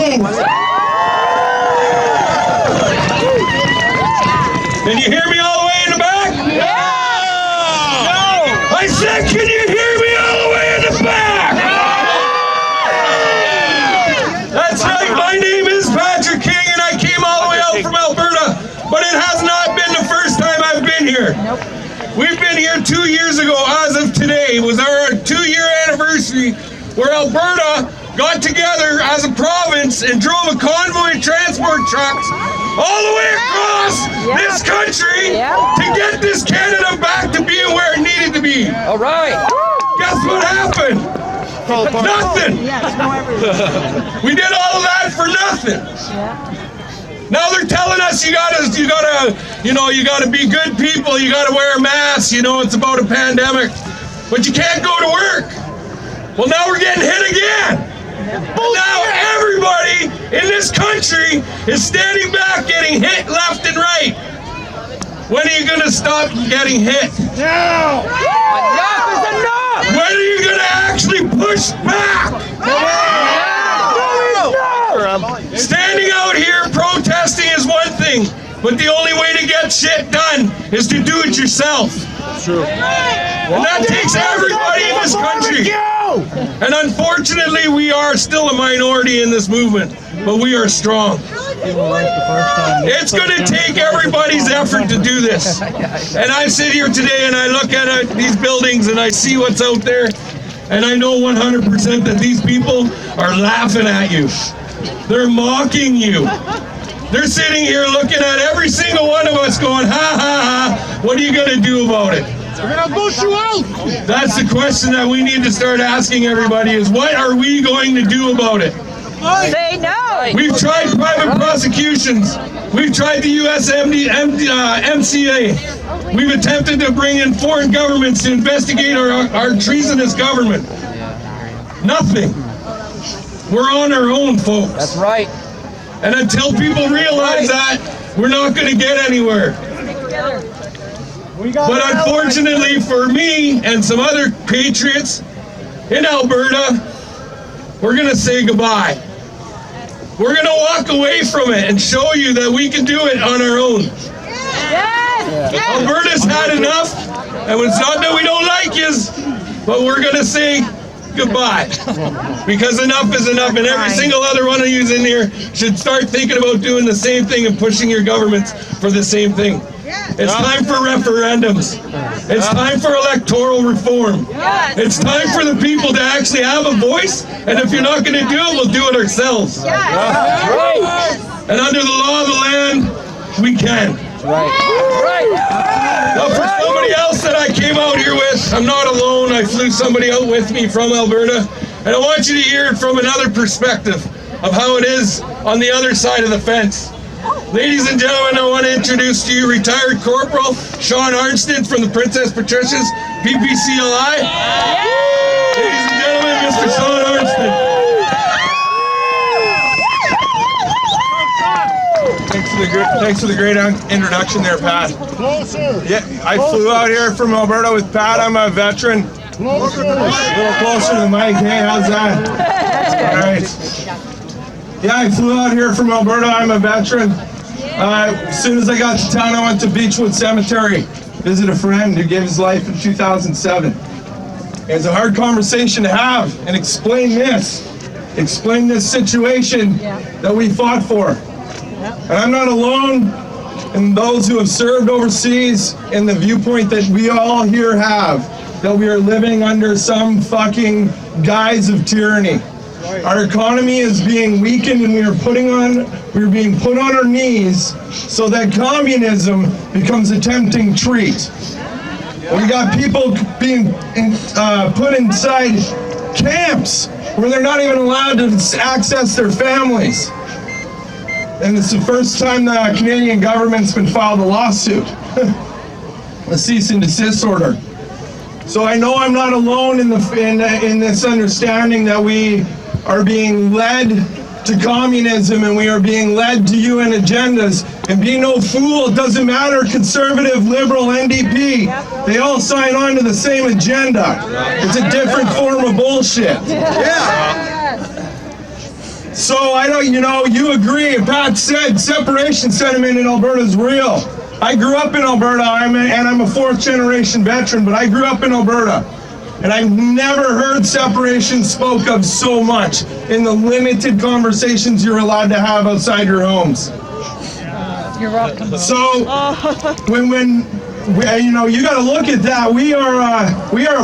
King. Can you hear me all the way in the back? Yeah! No! I said, can you hear me all the way in the back? That's right, my name is Patrick King and I came all the way out from Alberta, but it has not been the first time I've been here. Nope. We've been here 2 years ago, as of today. It was our 2-year anniversary where Alberta got together as a province and drove a convoy of transport trucks all the way across this country to get this Canada back to being where it needed to be. All right. Guess what happened? Nothing. We did all of that for nothing. Now they're telling us you gotta be good people. You gotta wear a mask. You know it's about a pandemic, but you can't go to work. Well, now we're getting hit again. Now everybody in this country is standing back, getting hit left and right. When are you gonna stop getting hit? Now. Enough is enough. When are you gonna actually push back? Standing out here protesting is one thing, but the only way to get shit done is to do it yourself. True. And that takes everybody in this country. And unfortunately, we are still a minority in this movement, but we are strong. It's going to take everybody's effort to do this. And I sit here today and I look at these buildings and I see what's out there, and I know 100% that these people are laughing at you. They're mocking you. They're sitting here looking at every single one of us going, ha ha ha, what are you going to do about it? We're gonna push you out. That's the question that we need to start asking everybody is, what are we going to do about it? Say no. We've tried private prosecutions. We've tried the U.S. MCA. We've attempted to bring in foreign governments to investigate our treasonous government. Nothing. We're on our own, folks. That's right. And until people realize that, we're not going to get anywhere. But unfortunately for me and some other patriots in Alberta, we're going to say goodbye. We're going to walk away from it and show you that we can do it on our own. Alberta's had enough, and it's not that we don't like you, but we're going to say goodbye. Because enough is enough, and every single other one of you in here should start thinking about doing the same thing and pushing your governments for the same thing. It's time for referendums. It's time for electoral reform. It's time for the people to actually have a voice, and if you're not going to do it, we'll do it ourselves. And under the law of the land, we can. Now for somebody else that I came out here with, I'm not alone. I flew somebody out with me from Alberta, and I want you to hear it from another perspective of how it is on the other side of the fence. Ladies and gentlemen, I want to introduce to you retired Corporal Sean Arnston from the Princess Patricia's PPCLI. Ladies and gentlemen, Mr. Sean Arnston. Thanks for the great introduction there, Pat. Closer. Yeah, I flew out here from Alberta with Pat. I'm a veteran. Closer. A little closer to the mic. Hey, how's that? All right. Yeah, I flew out here from Alberta. I'm a veteran. As soon as I got to town, I went to Beechwood Cemetery, visit a friend who gave his life in 2007. It was a hard conversation to have and explain this situation that we fought for. And I'm not alone in those who have served overseas in the viewpoint that we all here have, that we are living under some fucking guise of tyranny. Our economy is being weakened and we are being put on our knees so that communism becomes a tempting treat. We got people being put inside camps where they're not even allowed to access their families. And it's the first time the Canadian government's been filed a lawsuit, a cease and desist order. So I know I'm not alone in this understanding that we are being led to communism and we are being led to UN agendas. And be no fool, it doesn't matter, conservative, liberal, NDP, they all sign on to the same agenda. It's a different form of bullshit. So I don't, you agree. Pat said separation sentiment in Alberta is real. I grew up in Alberta, and I'm a fourth generation veteran, but I grew up in Alberta. And I've never heard separation spoke of so much in the limited conversations you're allowed to have outside your homes. You're welcome. So when you got to look at that. We are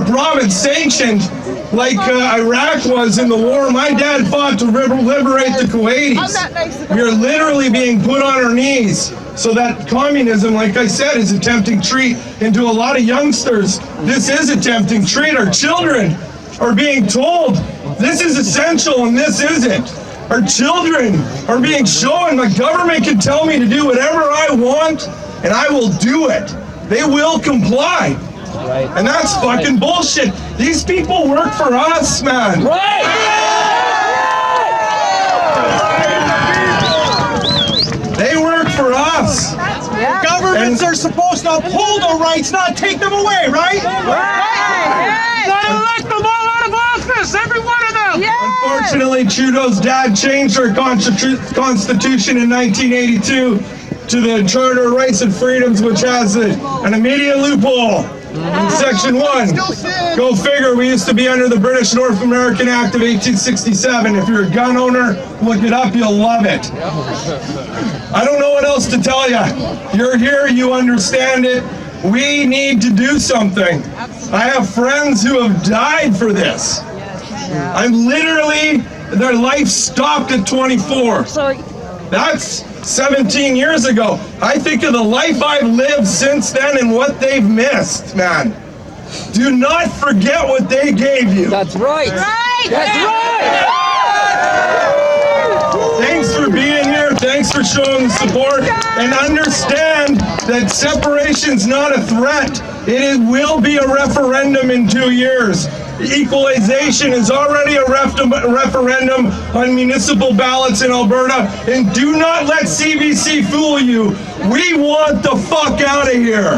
a province sanctioned like Iraq was in the war. My dad fought to liberate the Kuwaitis. We are literally being put on our knees. So that communism, like I said, is a tempting treat. And to a lot of youngsters, this is a tempting treat. Our children are being told this is essential and this isn't. Our children are being shown the government can tell me to do whatever I want and I will do it. They will comply. Right. And that's fucking bullshit. These people work for us, man. They work for us. Yeah. Governments are supposed to uphold our rights, not take them away, right? Right. Elect them all out of office, every one of them. Unfortunately, Trudeau's dad changed our constitution in 1982 to the Charter of Rights and Freedoms, which has an immediate loophole in Section 1. Go figure, we used to be under the British North American Act of 1867. If you're a gun owner, look it up, you'll love it. I don't know what else to tell you. You're here, you understand it. We need to do something. I have friends who have died for this. I'm literally, their life stopped at 24. That's 17 years ago. I think of the life I've lived since then and what they've missed, man. Do not forget what they gave you. That's right. That's right. Thanks for being here. Thanks for showing the support. And understand that separation's not a threat. It will be a referendum in 2 years. Equalization is already a referendum on municipal ballots in Alberta. And do not let CBC fool you. We want the fuck out of here.